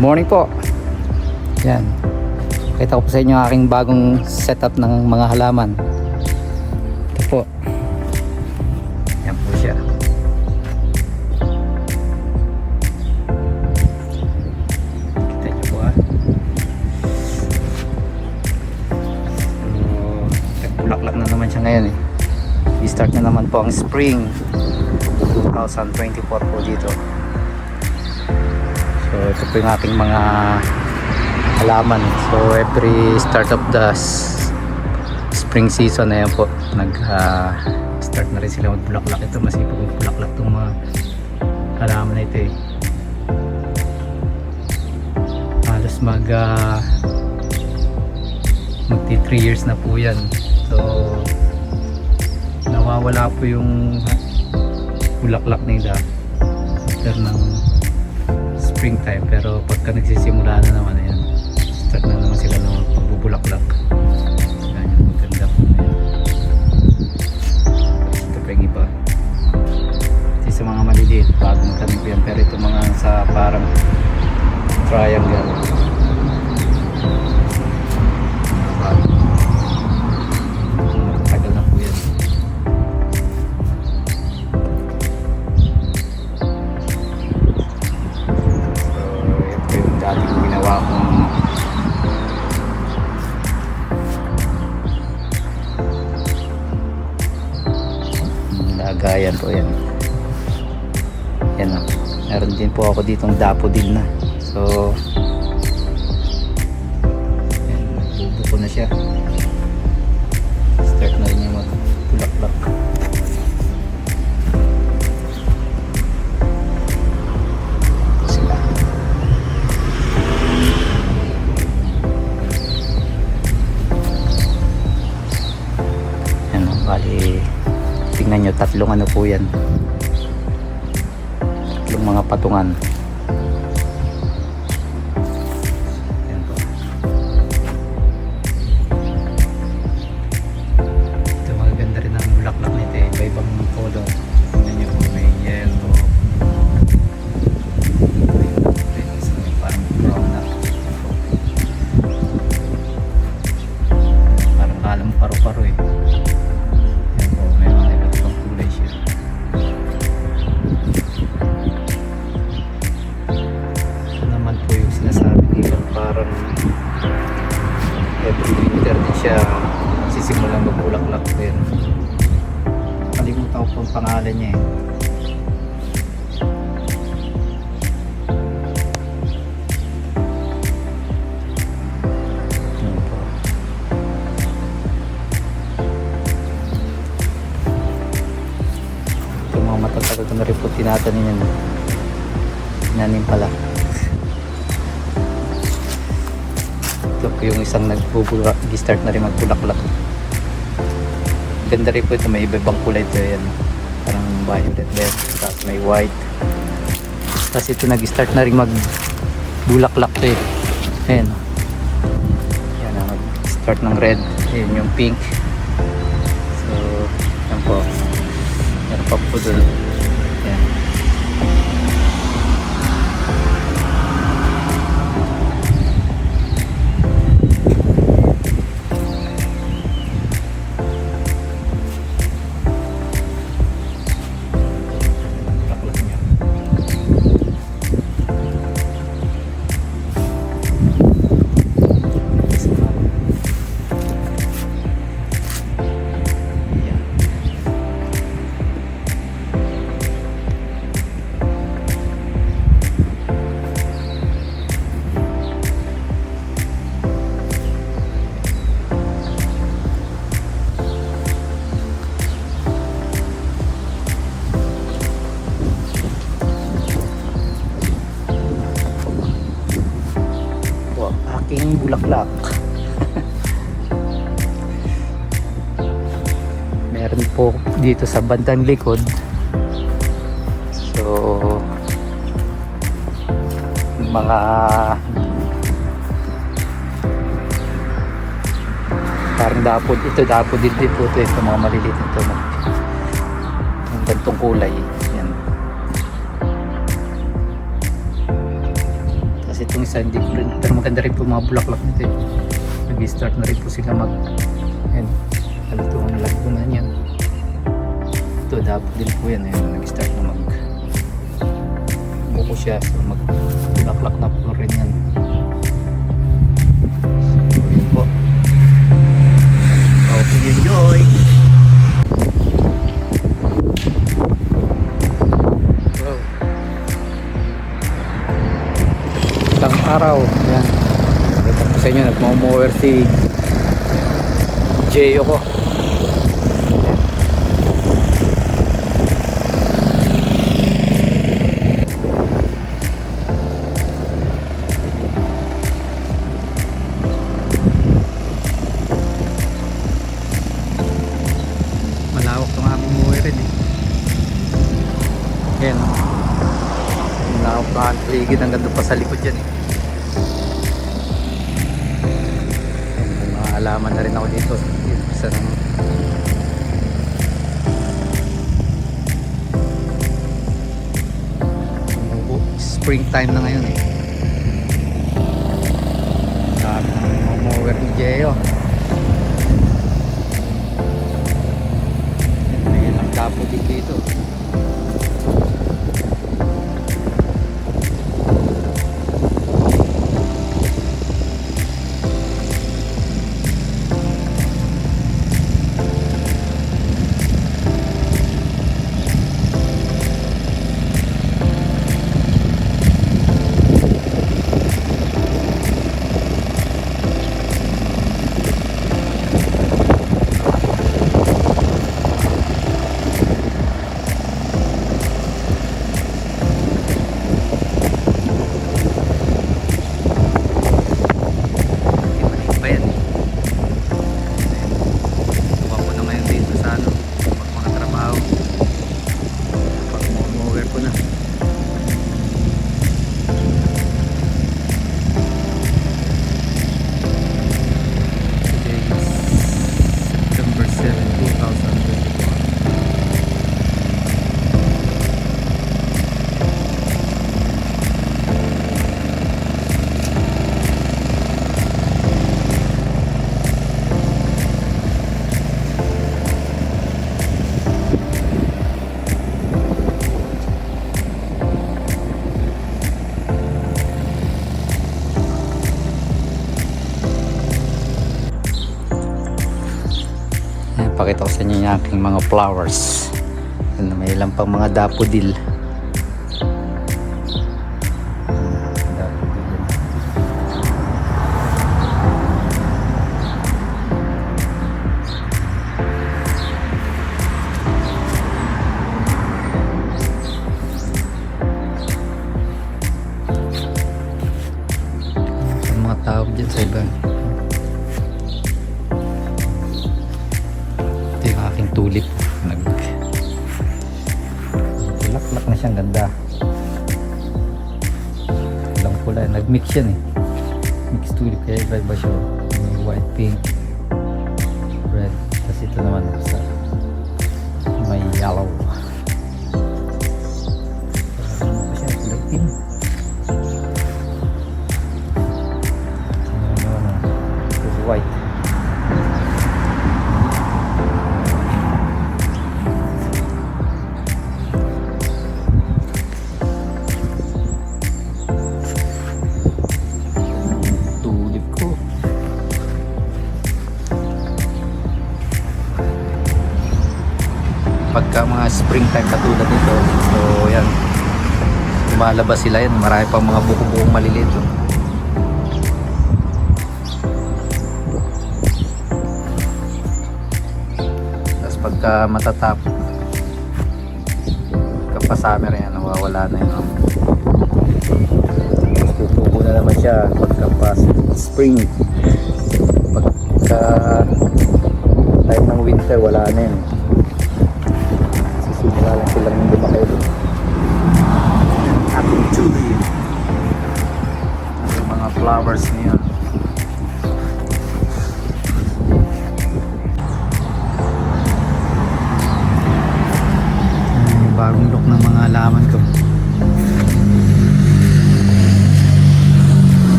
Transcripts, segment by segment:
Morning po. Yan. Kita ko po sa inyo ang aking bagong setup ng mga halaman. Ito po. Yan po siya. Kita nyo po ah. So, nagbulaklak na naman siya ngayon eh. I-start na naman po ang spring 2024 po dito. So ito po yung aking mga halaman. So every start of the spring season na yan po, start na rin sila magbulaklak. Ito masipag magbulaklak itong mga halaman na ito eh. Halos magti 3 years na po yan. So nawawala po yung bulaklak nila after ng springtime, pero pagka nagsisimula na naman yan, start na naman sila ng pagbubulaklak. Yan yung maganda po na yan. Ito pa yung iba. Ito sa mga maliliit, bagong tanim po yan, pero ito mga sa parang triangle. Matagal na po yan. Ginawa kong lagayan po yan. Yan o. Meron din po ako ditong daffodil na. So yan, nagbubuko na siya. Start na rin yung magbulaklak. Bali, tingnan nyo, tatlong ano po yan, tatlong mga patungan. Yan po. Ito magaganda rin ang bulaklak nito eh, iba-ibang color. Tingnan nyo po, may yellow, may parang brown na, parang alam paro-paro eh. Parang every winter din siya sisimulan magbulaklak din. Kalimutan ko pong pangalan niya eh. Ito mga matatagal ko na rin po tinatanin yan. Inanim pala. Ito po yung isang nag-start na rin magbulaklak. Ganda rin po ito, may iba-ibang kulay ito yan. Parang violet red, tapos may white. Tapos ito nag-start na rin magbulaklak ito eh. Ayan. Yan ang nag-start ng red. Ayan yung pink. So, yan po. Meron pa po doon. Yan. Aking bulaklak. Meron po dito sa bandang likod. So mga parang dapod, ito dapod din po ito mga maliliit ito yung gantong kulay yan. Kasi itong isa hindi ko rin, pero maganda rin po mga bulaklak nito eh. Nag-start na rin po sila mag, ayan, ito ang lagunan yan. Ito dapat din po yan, ayan, nag-start na mag buko siya, so mag bulaklak na po rin yan. So yun po, hope you enjoy. Wow, isang araw, ayan, nakita ko sa inyo, nagmamower si Jeyo ko. Malawak ng aming mower rin eh. Ayan, malawak na ang paligid hanggang doon pa sa likod yan eh. May mga halaman na rin ako dito. Isa ng springtime na ngayon eh. Sabi ng mower ni Jeyo. May ilang tapo din dito. Pakita ko sa inyo yung aking mga flowers. May ilang pang mga daffodil. Ang mga tao dyan sa iba. Tulip, nag-laklak na siyang ganda. Pulang pula, nag-mix yan eh, mix tulip, kaya iba-iba siya. May white, pink, red, tapos ito naman sa may yellow. Ano pa siya, kulay pink. White. Pagka mga springtime katulad nito, so yan, lumalabas sila yan, marami pang mga buko-bukong maliliit. Tapos pagka matatapos, kapag summer yan, nawawala na yun. Tapos tutubo na naman siya pagka spring. Pagka time ng winter, wala na yun. Simula lang silang lumaki doon. Ating tulip. Yung mga flowers niya. Bagong look ng mga halaman ko.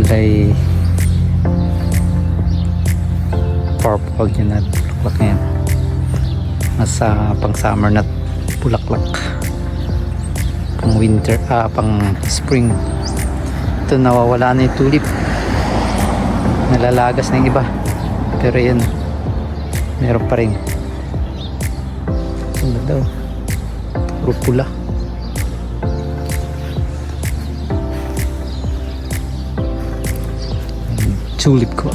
kulay purple yun na bulaklak ngayon. Nasa pang summer na bulaklak, pang winter, pang spring. Ito nawawala na yung tulip, nalalagas na yung iba, pero yan meron pa rin. Ano daw, puro pula. Tulip ko.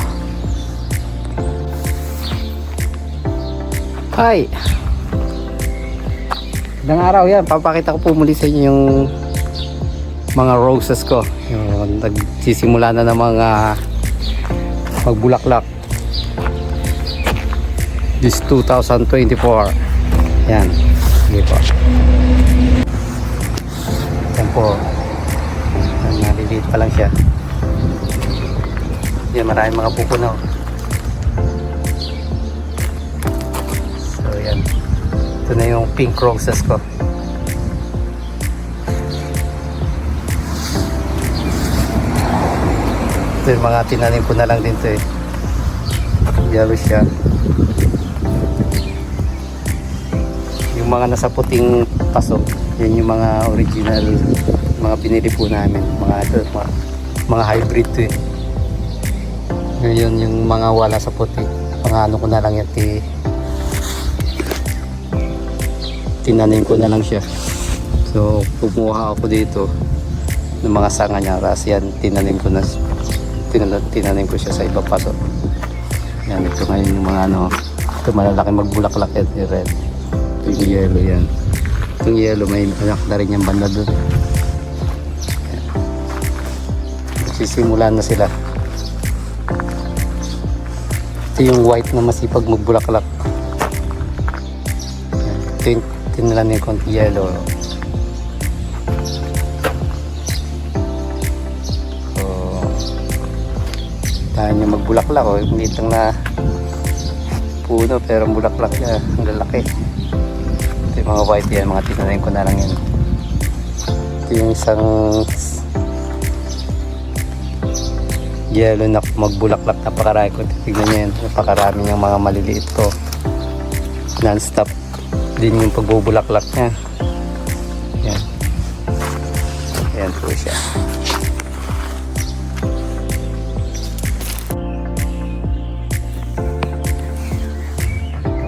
Hi! Magandang araw yan. Papakita ko po muli sa inyo yung mga roses ko. Yung nagsisimula na ng mga magbulaklak. This 2024. Yan. Sige po. Yan po. Naliliit pa lang siya. Yan, maraming mga buko na. So yan. Ito na yung pink roses ko. Ito yung mga tinanim ko na lang din ito eh. Yellow siya. Yung mga nasa puting paso, yan yung mga original, mga pinili po namin. Mga hybrid to eh. Ngayon yung mga wala sa puti, pangano ko na lang yan, tinanim ko na lang siya. So kumuha ako dito ng mga sanga niya, kasi yan tinanim ko tinanim ko siya sa iba paso. Yan, ito ngayon yung mga ito malalaki magbulaklak yan, yung red. Ito yung yellow yan. Itong yellow may anak na rin yung banda doon. Sisimula na sila. Ito yung white na masipag magbulaklak. Ito yung tinalan yung konti yellow. So, tahan yung magbulaklak. Hindi lang na puno pero bulaklak niya. Ang lalaki. Ito yung mga white yan. Mga tinalan ko na lang yan. Ito yung isang yellow na magbulaklak, napakarami ko. Tignan nyo yan, napakarami yung mga maliliit ko. Non-stop din yung pagbubulaklak niya. Yan. Yan po siya.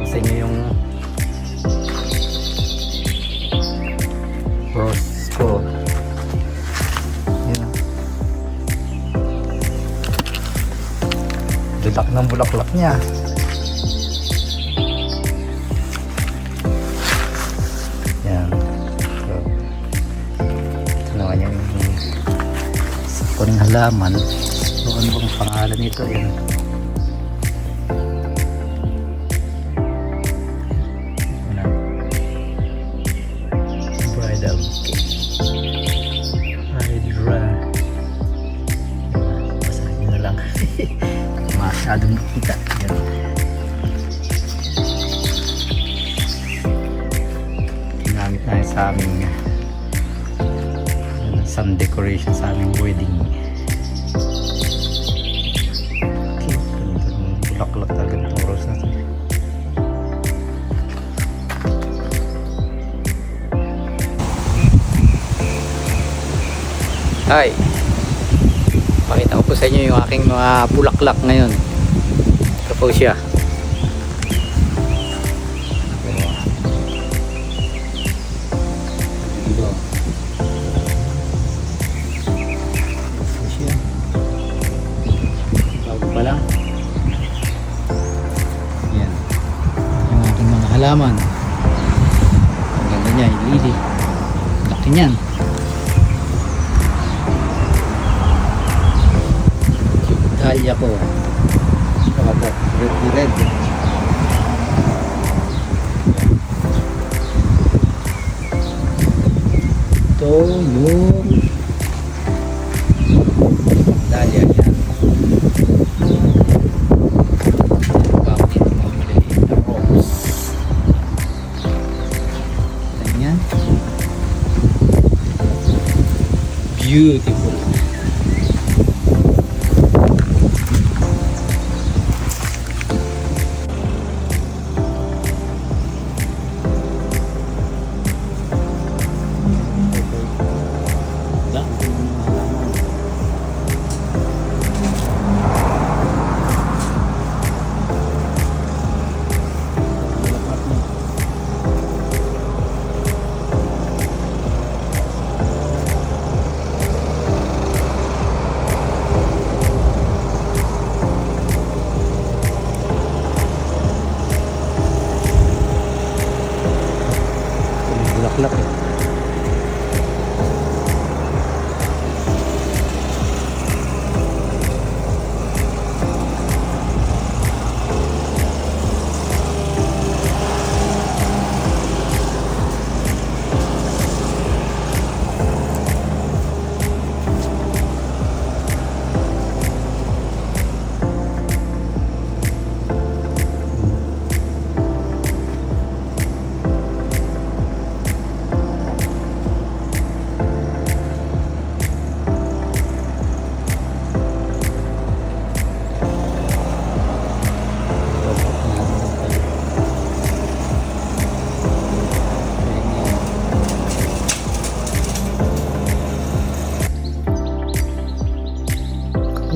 Sa inyo yung rose ko. Lak ng bulaklak niya. Yan. So, ito naman yung kuning halaman. So, ano bang pangalan nito? Yan. Bridal cake. Basahin na lang. Masyadong nakita. Yan. Ginamit na sa aming some decoration sa aming wedding. Okay. Bulaklak talaga ng oras natin. Hi! Pakita ko po sa inyo yung aking mga bulaklak ngayon. Ito po siya. Ito siya. Bago pa lang. Yan. Yung aking mga halaman. Ang ganda niya, yung lily. Laki niyan. Dahlia ko. Red. Ito yung dahlia niya. Bakit mga maliliit na rose. Ganyan. Beautiful.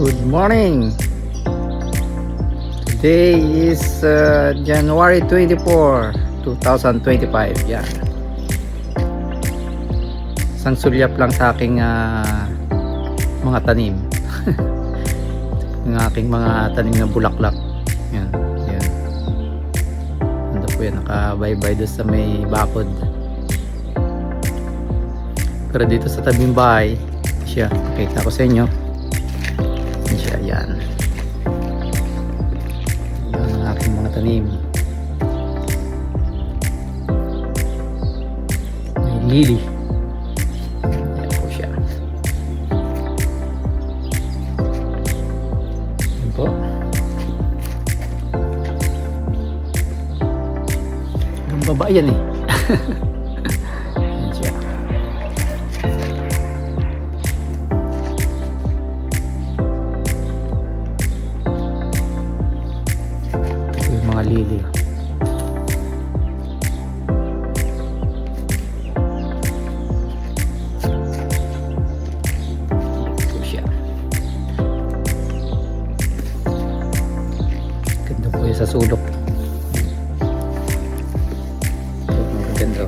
Good morning. Today is January 24, 2025. Yan. Isang sulyap lang sa aking mga tanim. Yung aking mga tanim na bulaklak. Yan. Yan. Ano po yan? Nakabaybay doon sa may bakod. Pero dito sa tabing bahay, siya. Kita ko sa inyo. Yan siya. Yan. Yan ang aking mga tanim. May lily. Yan po siya. Yan po. Ang baba yan eh. Yan siya. Yung mga lily. Ito siya. Ganda po yung sa sulok. Ito, ganda.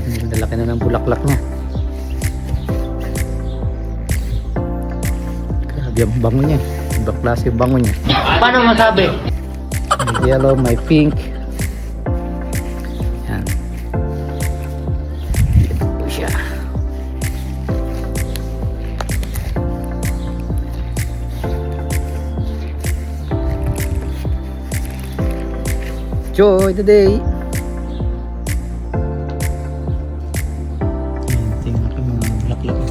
Ang lalaki na ng bulaklak niya. Grabe ang bango niya. Ibang klase yung bango niya. Paano masabi? May yellow, may pink. Yan. Ito po siya. Enjoy the day. Yan, tingnan ko mga bulaklak.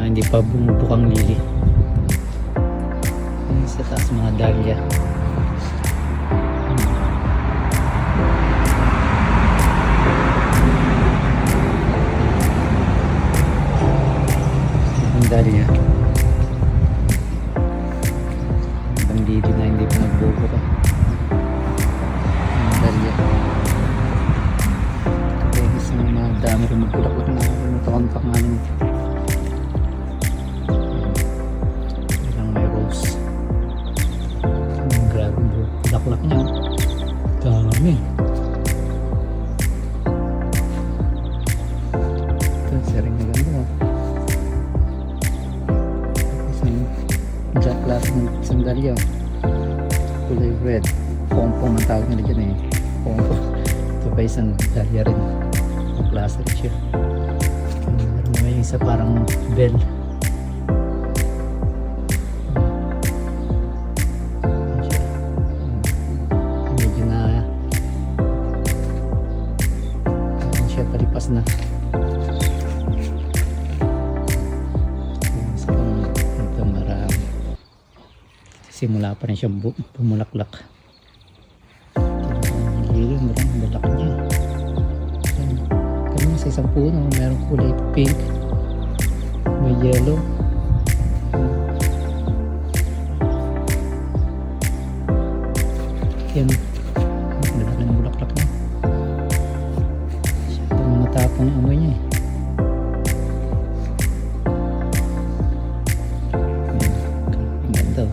Hindi pa bumubukang lili. Yung sa taas mga dahlia. Ang dahlia. Ang lili na hindi pa nagbubuka. Ang dahlia. Kaya gusto mo mga dami rin magbulaklak na natakontak nga nung bulaklak niya. Dami. Ito, siring na ganda. Isang jack class ng sandalya. Kulay red. Pompong ang tawag nila dyan eh. Pompong. Ito pa isang dahlia rin. Ang klase rin siya. Meron na may isa parang bell. Palipas na. Ito marami. Simula pa rin siyang bumulaklak. Lili, maraming balak niya. Kanina sa isang puno, merong kulay pink. May yellow. Yan. Malaki ng bulaklak niya. Matapang ang amoy niya eh. Ganda.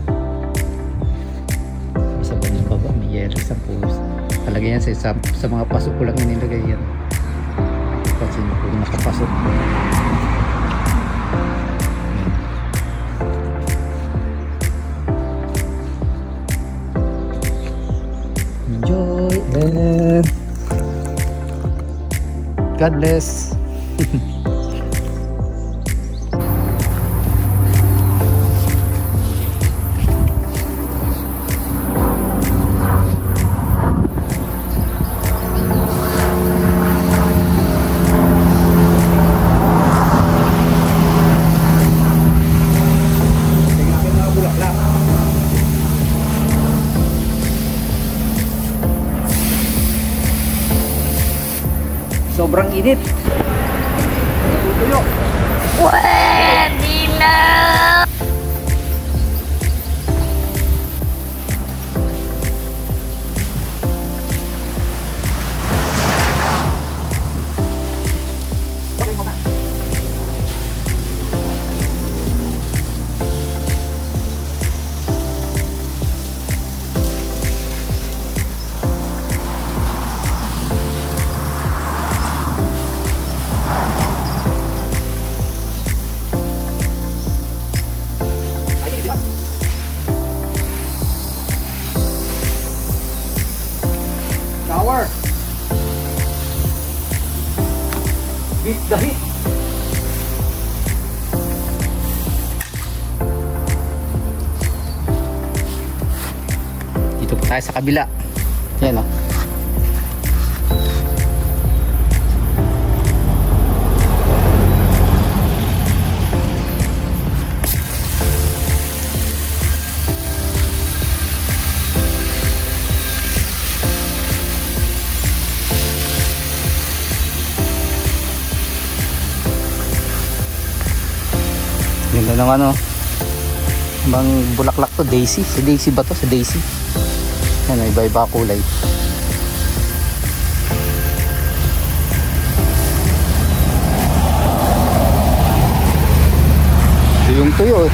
Sa bandang baba may yellow sa puso. Talaga yan sa mga pasok ko lang nilagay yan. Kasi kung nakapasok ko. Enjoy and God bless. Sobrang init. Natutuyo. Pwede na! Hit the hit. Dito po tayo sa kabila. Yan o. Ganda naman oh. Bang bulaklak to, daisy. Si daisy ba to? Si daisy. Yan, iba-iba kulay. Yung tuyo eh.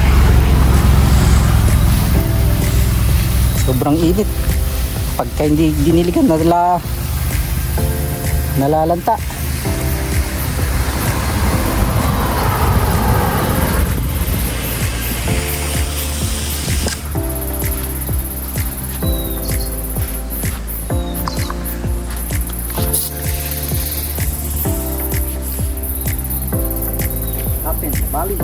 Sobrang init. Pagka hindi diniligan, nalalanta. Bali.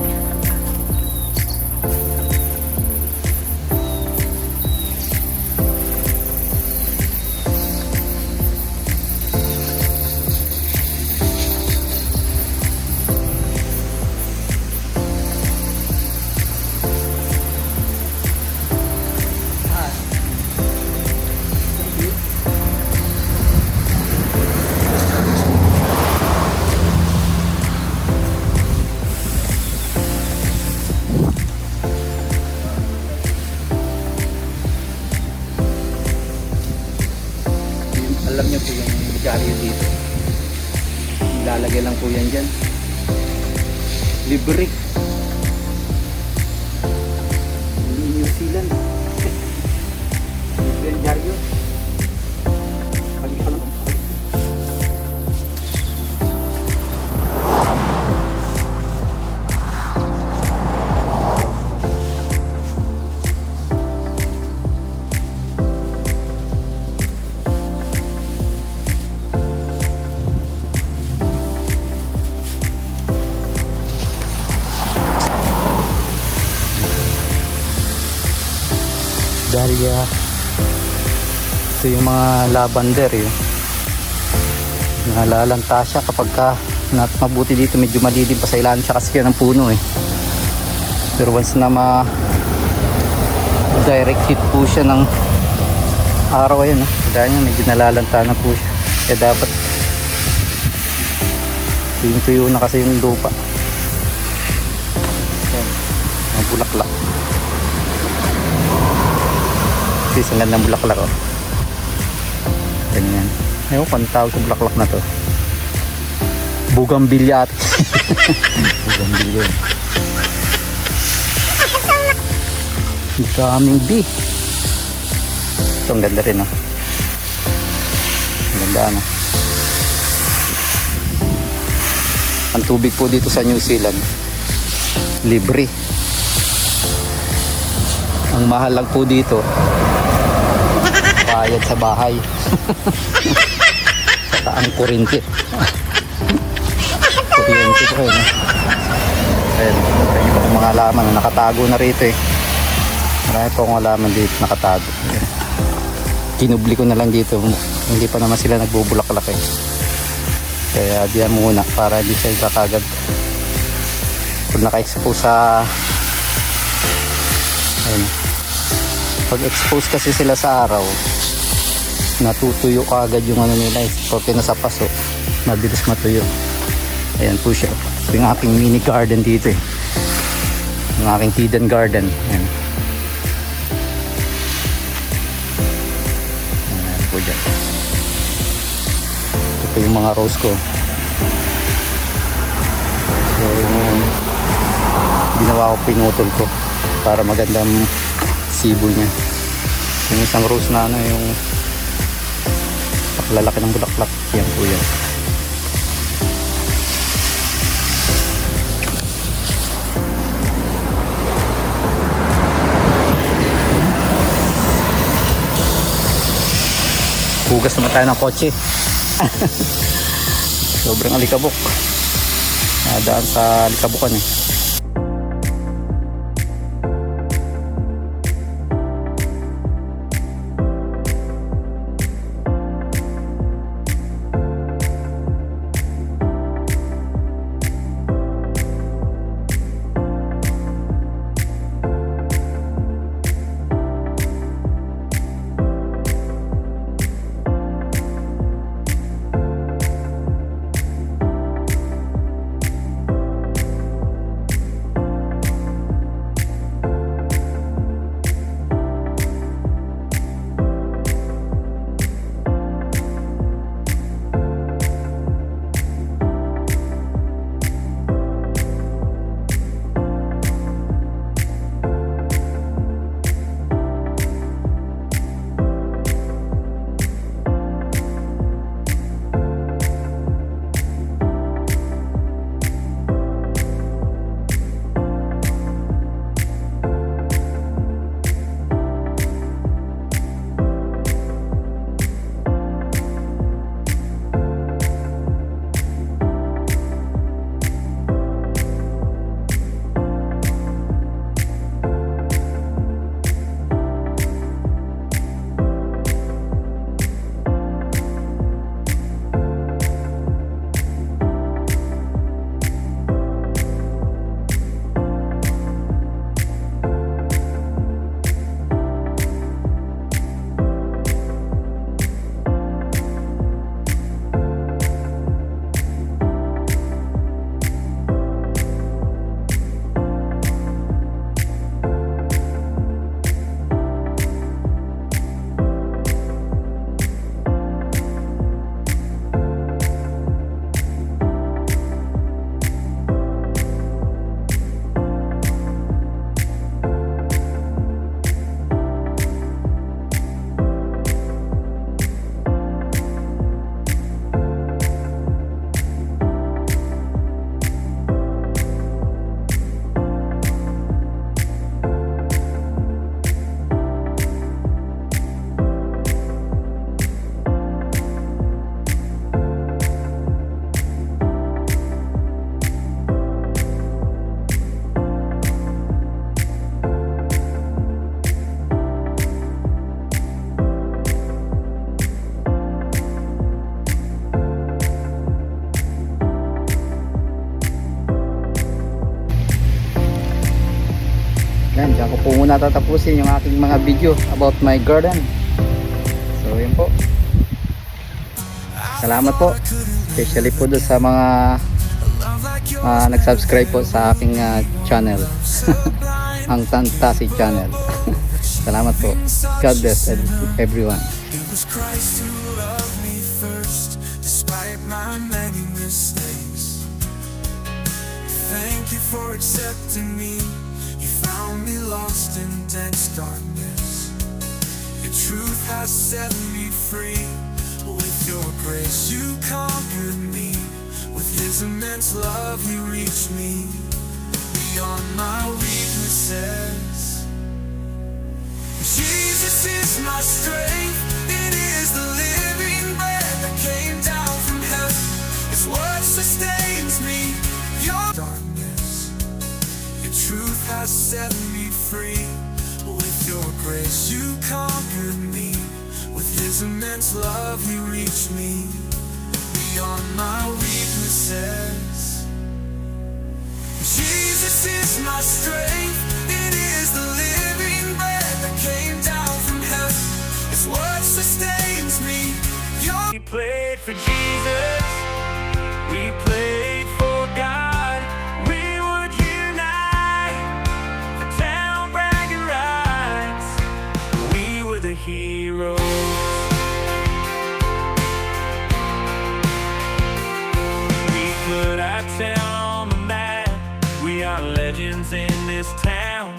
Alam niyo po yung dyaryo dito. Ilalagay lang po yan dyan. Libre. New Zealand. Libre ang dyaryo. Pagi pa lang. Dahlia. Ito yung mga lavender yun. Nalalanta siya kapag mabuti dito, medyo madilim pa sa ilalim siya kasi yan ng puno eh. Pero once na direct hit po siya ng araw ayun kaya niya medyo nalalanta na po siya. Kaya dapat tuyo na kasi yung lupa. Ayan, ang bulaklak. Ang gandang bulaklak oh. Ganyan. Ewan ko ang tawag sa bulaklak na to. Bougainvillea at Bougainvillea. Ang daming bee. Ito ang ganda rin oh. Ang ganda ano. Ang tubig po dito sa New Zealand libre. Ang mahal lang po dito bayad sa bahay. Saka ang kuryente. Kuryente ko yun. Ayan, yung ibang mga halaman nakatago na rito eh. Marami po akong halaman dito nakatago. Ayan. Kinubli ko na lang dito. Hindi pa naman sila nagbubulaklak eh. Kaya diyan muna para hindi siya kakagad. Kung naka-expose sa ayan. Pag expose kasi sila sa araw natutuyo kaagad yung ano nila eh. Pag nasa paso mabilis matuyo. Ayan po siya. Ito yung aking mini garden dito eh. Yung aking hidden garden. Ayan. Ayan po dyan. Ito yung mga rose ko. So ginawa ko, pinutol ko para magandang sibo niya. Yung isang rose na ano yung lalaki ng bulaklak, yan po yan. Hugas naman tayo ng kotse. Sobrang alikabok. daan sa Likabukan eh. Yan, dyan ko po muna tatapusin yung aking mga video about my garden. So yun po. Salamat po. Especially po doon sa mga nag-subscribe po sa aking channel. Ang Tantasi channel. Salamat po. God bless everyone. It was Christ who loved me first, despite my many mistakes. Thank you for accepting me. You found me lost in dense darkness. Your truth has set me free. With your grace you conquered me. With his immense love you reached me beyond my weaknesses. Jesus is my strength. It is the living bread that came down from heaven. It's what sustains me. Your darkness, your truth has set me free. With your grace you conquered me. With his immense love you reached me beyond my weaknesses. Jesus is my strength. It is the living bread that came down from heaven. It's what sustains me. We played for Jesus. We played for God. We would unite the town bragging rights. We were the heroes. We put our town on the map. We are legends in this town.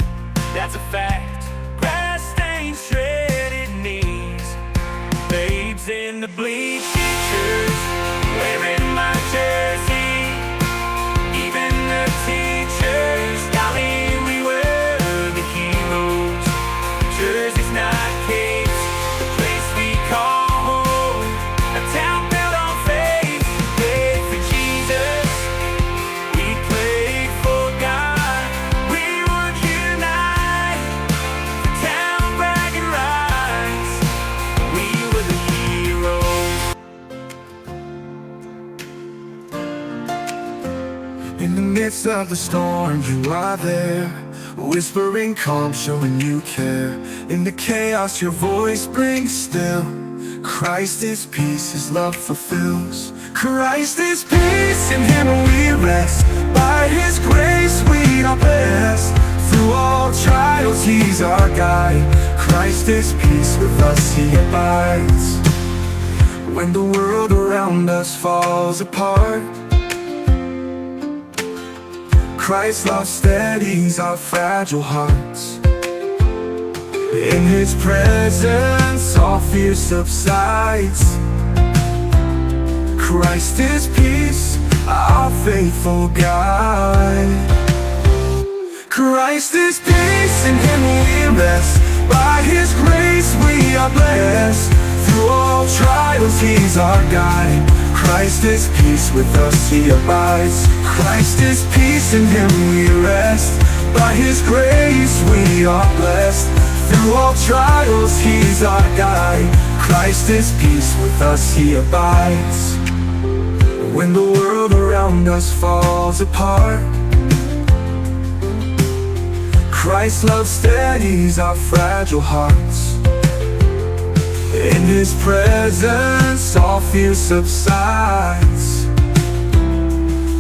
That's a fact. Grass stained, shredded knees, babes in the bleachers, wearing my jersey. Even the teachers, golly, we were the heroes. Jerseys, not capes, the place we call home. A town built on faith. We played for Jesus. We midst of the storm, you are there, whispering calm, showing you care. In the chaos, your voice brings still. Christ is peace, His love fulfills. Christ is peace, in Him we rest. By His grace we are blessed. Through all trials, He's our guide. Christ is peace, with us He abides. When the world around us falls apart, Christ's love steadies our fragile hearts. In His presence, all fear subsides. Christ is peace, our faithful guide. Christ is peace, in Him we rest. By His grace we are blessed. Through all trials, He's our guide. Christ is peace, with us He abides. Christ is peace, in Him we rest. By His grace we are blessed. Through all trials, He's our guide. Christ is peace, with us He abides. When the world around us falls apart, Christ's love steadies our fragile hearts. In His presence, all fear subsides.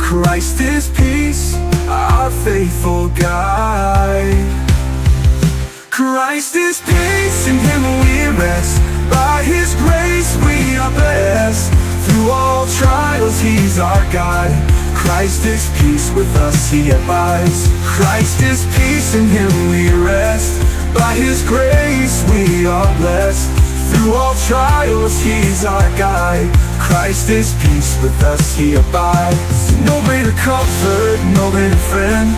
Christ is peace, our faithful guide. Christ is peace, in Him we rest. By His grace we are blessed. Through all trials, He's our guide. Christ is peace, with us He abides. Christ is peace, in Him we rest. By His grace we are blessed. Through all trials, He's our guide. Christ is peace, with us He abides. No greater comfort, no greater friend.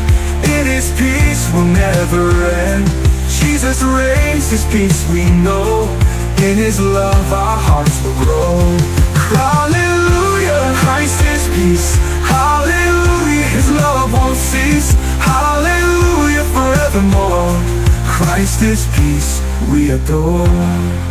In His peace will never end. Jesus reigns, His peace we know. In His love our hearts will grow. Hallelujah, Christ is peace. Hallelujah, His love won't cease. Hallelujah, forevermore. Christ is peace, we adore.